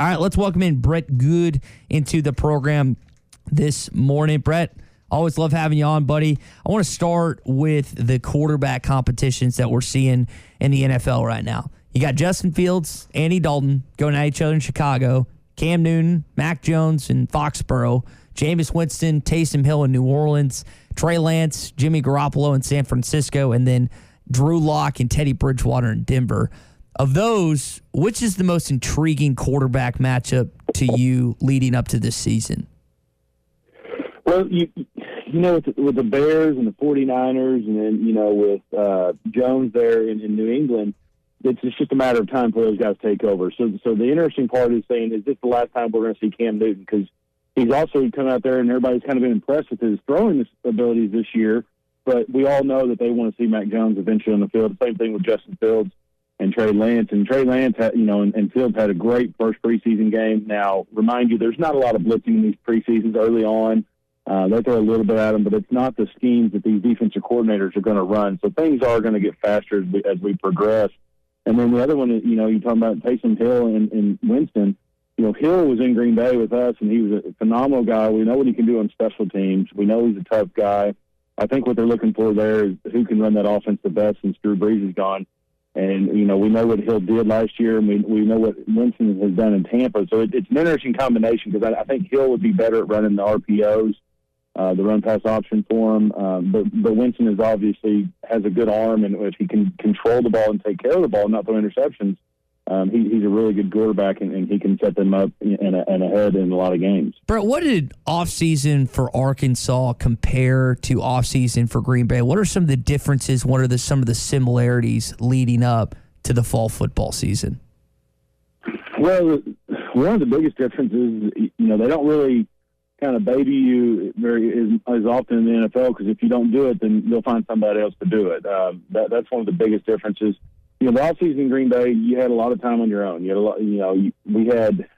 All right, let's welcome in Brett Goode into the program this morning. Brett, always love having you on, buddy. I want to start with the quarterback competitions that we're seeing in the NFL right now. You got Justin Fields, Andy Dalton going at each other in Chicago, Cam Newton, Mac Jones in Foxborough, Jameis Winston, Taysom Hill in New Orleans, Trey Lance, Jimmy Garoppolo in San Francisco, and then Drew Lock and Teddy Bridgewater in Denver. Of those, which is the most intriguing quarterback matchup to you leading up to this season? Well, you know, with the Bears and the 49ers, and then, with Jones there in New England, it's just a matter of time for those guys to take over. So the interesting part is saying, is this the last time we're going to see Cam Newton? Because he's also come out there and everybody's kind of been impressed with his throwing abilities this year, but we all know that they want to see Mac Jones eventually on the field. Same thing with Justin Fields and Trey Lance. And Trey Lance, and Fields had a great first preseason game. Now, remind you, there's not a lot of blitzing in these preseasons early on. They throw a little bit at them, but it's not the schemes that these defensive coordinators are going to run. So things are going to get faster as we progress. And then the other one is, you're talking about Taysom Hill and Winston. Hill was in Green Bay with us, and he was a phenomenal guy. We know what he can do on special teams. We know he's a tough guy. I think what they're looking for there is who can run that offense the best since Drew Brees is gone. And, we know what Hill did last year, and we know what Winston has done in Tampa. So it's an interesting combination because I think Hill would be better at running the RPOs, the run-pass option for him. But Winston obviously has a good arm, and if he can control the ball and take care of the ball and not throw interceptions, he's a really good quarterback, and he can set them up and ahead in a lot of games. Brett, what did offseason for Arkansas compare to offseason for Green Bay? What are some of the differences? What are some of the similarities leading up to the fall football season? Well, one of the biggest differences is, they don't really kind of baby you as often in the NFL, because if you don't do it, then they'll find somebody else to do it. That's one of the biggest differences. The offseason in Green Bay, you had a lot of time on your own. You had a lot.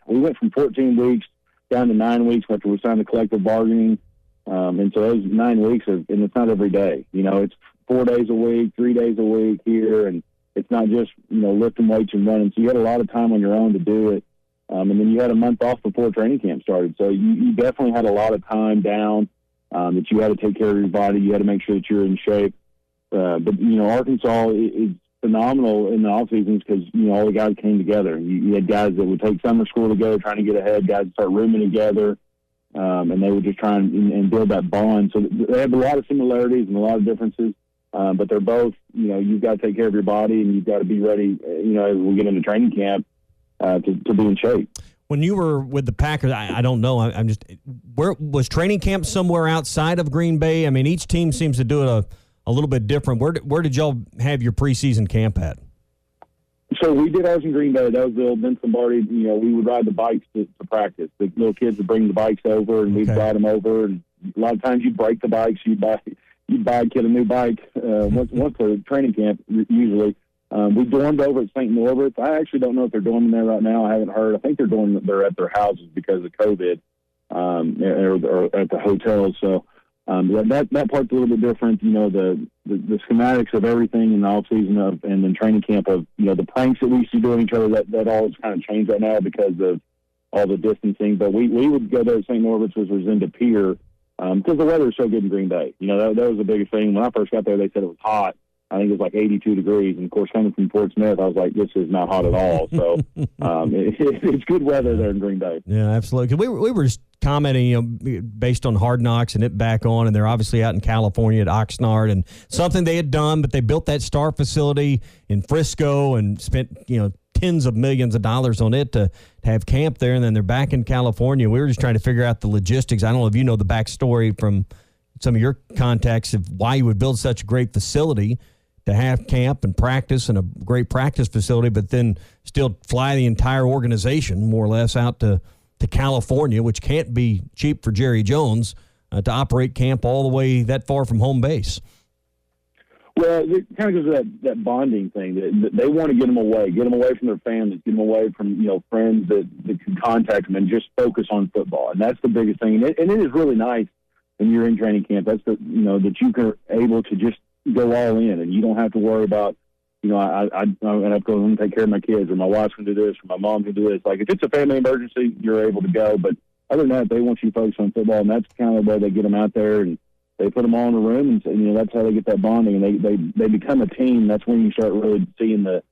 We went from 14 weeks down to 9 weeks after we signed the collective bargaining, and so those 9 weeks and it's not every day. It's 4 days a week, 3 days a week here, and it's not just lifting weights and running. So you had a lot of time on your own to do it, and then you had a month off before training camp started. So you definitely had a lot of time down that you had to take care of your body. You had to make sure that you're in shape. But Arkansas is phenomenal in the off seasons because all the guys came together. You had guys that would take summer school together, trying to get ahead. Guys start rooming together, and they would just try and build that bond. So they have a lot of similarities and a lot of differences, but they're both. You've got to take care of your body, and you've got to be ready. As we get into training camp, to be in shape. When you were with the Packers, I don't know. I'm just where was training camp somewhere outside of Green Bay? I mean, each team seems to do it a little bit different. Where did y'all have your preseason camp at? So we did ours in Green Bay. That was the old Vince Lombardi. We would ride the bikes to practice. The little kids would bring the bikes over, and we'd ride them over. And a lot of times you'd break the bikes. You'd buy a kid a new bike once for training camp, usually. We dormed over at St. Norbert's. I actually don't know if they're dorming there right now. I haven't heard. I think they're at their houses because of COVID, or at the hotels. So that part's a little bit different. The schematics of everything in the off season and then training camp of the pranks that we used to do on each other. That all has kind of changed right now because of all the distancing. But we would go there to St. Norbert's, which was in De Pere, because the weather is so good in Green Bay. That was the biggest thing. When I first got there, they said it was hot. I think it was like 82 degrees. And, of course, coming from Fort Smith, I was like, this is not hot at all. So it's good weather there in Green Bay. Yeah, absolutely. We were just commenting, based on Hard Knocks and it back on, and they're obviously out in California at Oxnard, and something they had done, but they built that Star facility in Frisco and spent, tens of millions of dollars on it to have camp there, and then they're back in California. We were just trying to figure out the logistics. I don't know if you know the backstory from some of your contacts of why you would build such a great facility to have camp and practice and a great practice facility, but then still fly the entire organization more or less out to California, which can't be cheap for Jerry Jones to operate camp all the way that far from home base. Well, it kind of goes to that bonding thing. They want to get them away from their families, get them away from friends that can contact them and just focus on football. And that's the biggest thing. And it is really nice when you're in training camp. That's that you are able to just go all in, and you don't have to worry about I'm going to have to go home and take care of my kids, or my wife's going to do this, or my mom can do this. Like, if it's a family emergency, you're able to go. But other than that, they want you to focus on football, and that's kind of the way they get them out there. And they put them all in a room, and that's how they get that bonding. And they become a team. That's when you start really seeing the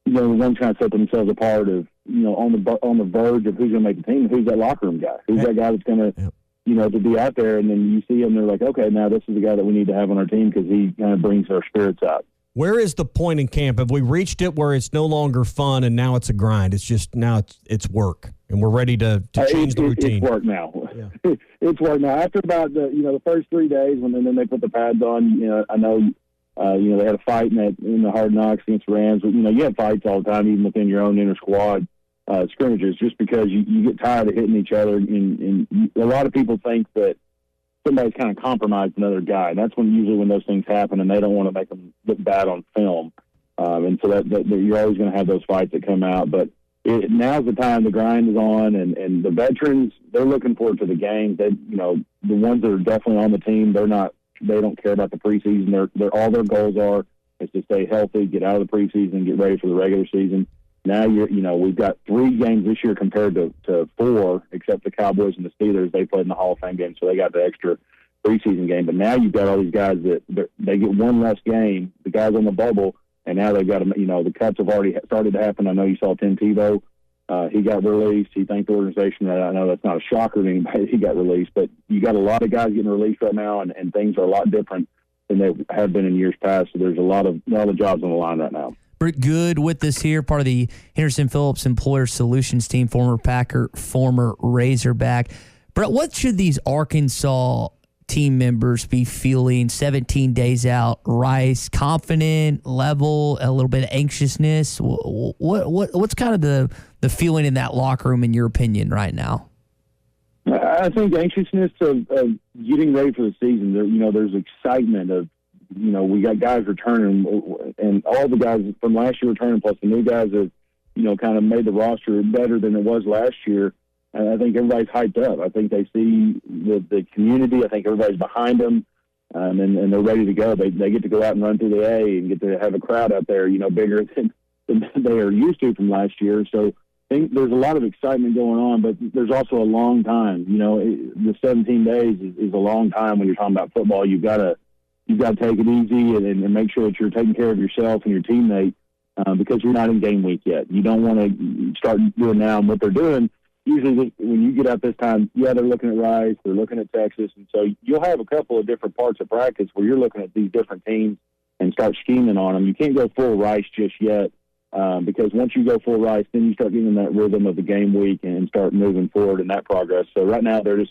ones kind of set themselves apart of, on the verge of who's going to make the team, who's that locker room guy, who's that guy that's going to, to be out there. And then you see them, they're like, okay, now this is the guy that we need to have on our team because he kind of brings our spirits out. Where is the point in camp? Have we reached it where it's no longer fun and now it's a grind? It's just now it's work, and we're ready to change the routine. It's work now. Yeah. It's work now. After about the first 3 days, when then they put the pads on, I know they had a fight in the Hard Knocks against the Rams. But, you have fights all the time, even within your own inter squad scrimmages, just because you get tired of hitting each other. And a lot of people think that somebody's kind of compromised another guy. And that's usually when those things happen, and they don't want to make them look bad on film. And so that you're always going to have those fights that come out. But now's the time. The grind is on, and the veterans, they're looking forward to the game. They, the ones that are definitely on the team, they don't care about the preseason. They're all their goals are is to stay healthy, get out of the preseason, get ready for the regular season. Now we've got 3 games this year compared to 4, except the Cowboys and the Steelers. They played in the Hall of Fame game, so they got the extra preseason game. But now you've got all these guys that they get one less game. The guys on the bubble, and now they've got the cuts have already started to happen. I know you saw Tim Tebow. He got released. He thanked the organization. I know that's not a shocker to anybody. He got released, but you got a lot of guys getting released right now, and things are a lot different than they have been in years past. So there's a lot of jobs on the line right now. Brett Goode with us here, part of the Henderson Phillips Employer Solutions team, former Packer, former Razorback. Brett, what should these Arkansas team members be feeling 17 days out? Rice, confident, level, a little bit of anxiousness? What's kind of the feeling in that locker room, in your opinion, right now? I think anxiousness of getting ready for the season. There's excitement of, we got guys returning, and all the guys from last year returning, plus the new guys have, kind of made the roster better than it was last year. And I think everybody's hyped up. I think they see the community. I think everybody's behind them, and they're ready to go. They get to go out and run through the A and get to have a crowd out there, bigger than they are used to from last year. So I think there's a lot of excitement going on, but there's also a long time. The 17 days is a long time when you're talking about football. You've got to take it easy and make sure that you're taking care of yourself and your teammate because you're not in game week yet. You don't want to start doing now what they're doing. Usually when you get out this time, they're looking at Rice, they're looking at Texas, and so you'll have a couple of different parts of practice where you're looking at these different teams and start scheming on them. You can't go full Rice just yet because once you go full Rice, then you start getting that rhythm of the game week and start moving forward in that progress. So right now they're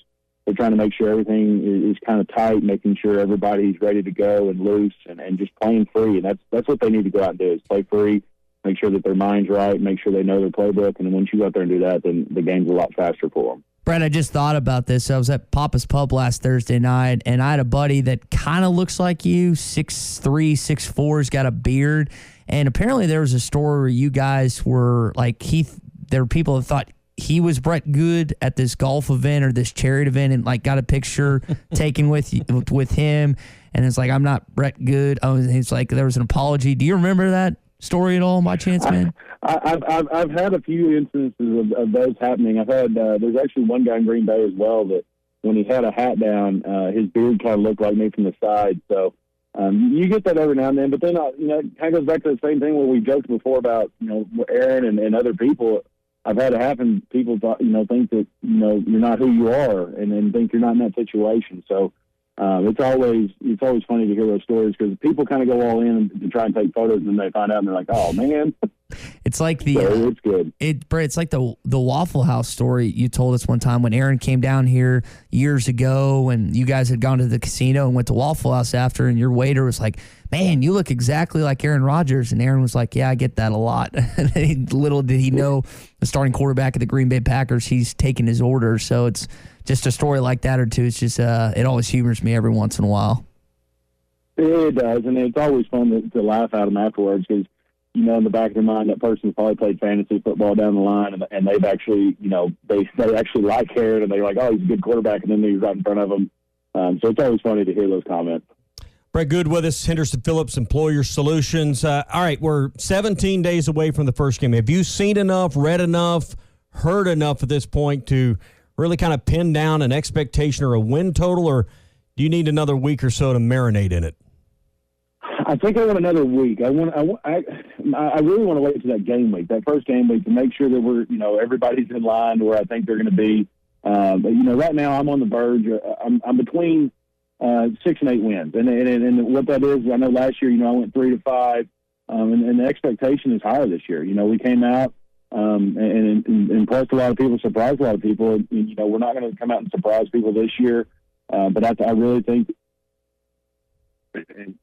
trying to make sure everything is kind of tight, making sure everybody's ready to go and loose and just playing free. And that's what they need to go out and do is play free, make sure that their mind's right, make sure they know their playbook. And then once you go out there and do that, then the game's a lot faster for them. Brett, I just thought about this. I was at Papa's Pub last Thursday night, and I had a buddy that kind of looks like you, 6'3", 6'4", has got a beard. And apparently there was a story where you guys were like, there were people that thought he was Brett Goode at this golf event or this charity event and like got a picture taken with him. And it's like, I'm not Brett Goode. Oh, he's like, there was an apology. Do you remember that story at all, by chance, man? I've had a few instances of those happening. I've had there's actually one guy in Green Bay as well that when he had a hat down, his beard kind of looked like me from the side. So you get that every now and then. But then it kind of goes back to the same thing where we joked before about Aaron and other people. I've had it happen. People think that you're not who you are, and then think you're not in that situation. So it's always funny to hear those stories because people kind of go all in to try and take photos, and then they find out and they're like, "Oh man." It's like it's good. Brett, it's like the Waffle House story you told us one time when Aaron came down here years ago, and you guys had gone to the casino and went to Waffle House after, and your waiter was like, "Man, you look exactly like Aaron Rodgers," and Aaron was like, "Yeah, I get that a lot." And little did he know, the starting quarterback of the Green Bay Packers, he's taking his order. So it's just a story like that or two. It's just it always humors me every once in a while. It does, and it's always fun to laugh at them afterwards because. In the back of their mind, that person's probably played fantasy football down the line, and they've actually, they actually like Aaron, and they're like, oh, he's a good quarterback, and then he's right in front of them. So it's always funny to hear those comments. Brett Goode with us, Henderson Phillips Employer Solutions. All right, we're 17 days away from the first game. Have you seen enough, read enough, heard enough at this point to really kind of pin down an expectation or a win total, or do you need another week or so to marinate in it? I think I want another week. I really want to wait to that game week, that first game week, to make sure that we're, everybody's in line where I think they're going to be. But right now I'm on the verge. I'm between 6 and 8 wins, and what that is, I know last year, I went 3-5, and the expectation is higher this year. We came out and impressed a lot of people, surprised a lot of people. And, we're not going to come out and surprise people this year, but I really think.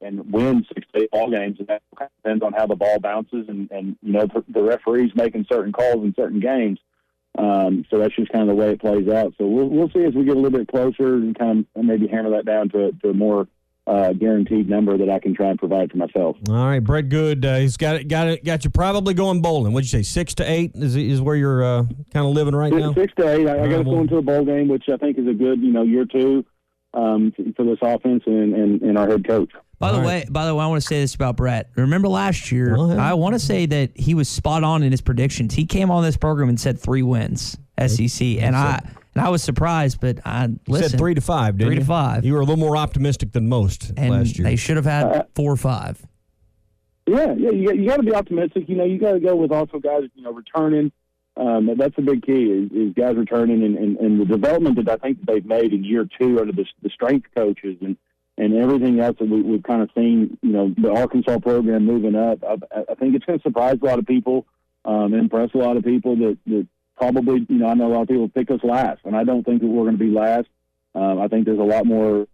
And win 6 to 8 ball games, and that depends on how the ball bounces, and the referees making certain calls in certain games. So that's just kind of the way it plays out. So we'll see as we get a little bit closer and kind of maybe hammer that down to a more guaranteed number that I can try and provide for myself. All right, Brett Goode, he's got you probably going bowling. What'd you say, 6 to 8 is where you're kind of living right now? 6 to 8. I got to go into a bowl game, which I think is a good year two. For this offense and our head coach. By the way, I want to say this about Brett. Remember last year, I want to say that he was spot on in his predictions. He came on this program and said 3 wins, SEC, and I was surprised, but listen. Said 3 to 5, didn't you? 3 to 5. You were a little more optimistic than most last year. They should have had 4 or 5. Yeah, you got to be optimistic. You got to go with also guys, returning. That's a big key is guys returning and the development that I think they've made in year 2 under the strength coaches and everything else that we've kind of seen, the Arkansas program moving up. I think it's going to surprise a lot of people, impress a lot of people that probably, I know a lot of people pick us last, and I don't think that we're going to be last. I think there's a lot more.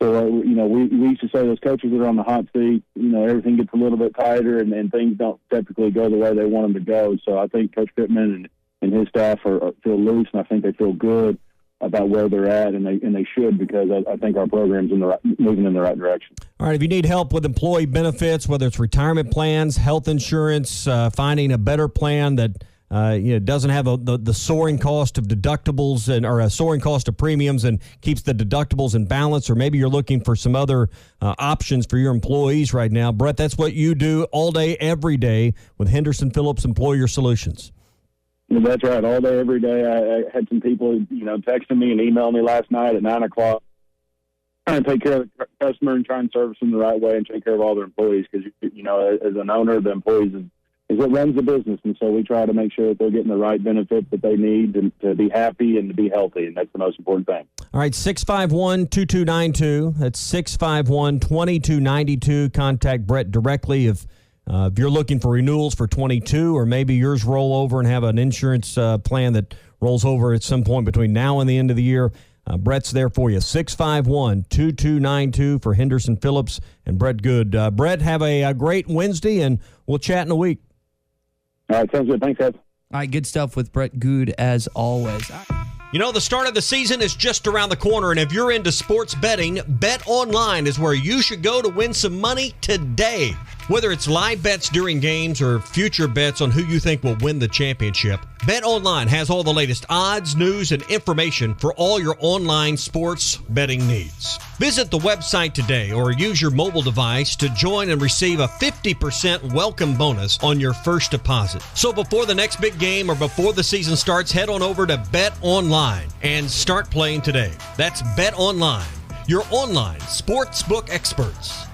So, we used to say those coaches that are on the hot seat, everything gets a little bit tighter and things don't typically go the way they want them to go. So I think Coach Pittman and his staff feel loose, and I think they feel good about where they're at, and they should, because I think our program's moving in the right direction. All right, if you need help with employee benefits, whether it's retirement plans, health insurance, finding a better plan that doesn't have the soaring cost of deductibles or a soaring cost of premiums and keeps the deductibles in balance, or maybe you're looking for some other options for your employees right now. Brett, that's what you do all day, every day with Henderson Phillips Employer Solutions. That's right, all day, every day. I had some people, texting me and emailing me last night at 9 o'clock, trying to take care of the customer and try and service them the right way and take care of all their employees, because, as an owner, the employees is what runs the business, and so we try to make sure that they're getting the right benefits that they need to be happy and to be healthy, and that's the most important thing. All right, 651-2292. That's 651-2292. Contact Brett directly if you're looking for renewals for 22, or maybe yours roll over and have an insurance plan that rolls over at some point between now and the end of the year. Brett's there for you. 651-2292 for Henderson Phillips and Brett Goode. Brett, have a great Wednesday, and we'll chat in a week. All right, sounds good. Thanks, Ed. All right, good stuff with Brett Goode as always. The start of the season is just around the corner, and if you're into sports betting, Bet Online is where you should go to win some money today. Whether it's live bets during games or future bets on who you think will win the championship, Bet Online has all the latest odds, news, and information for all your online sports betting needs. Visit the website today or use your mobile device to join and receive a 50% welcome bonus on your first deposit. So before the next big game or before the season starts, head on over to Bet Online and start playing today. That's Bet Online, your online sportsbook experts.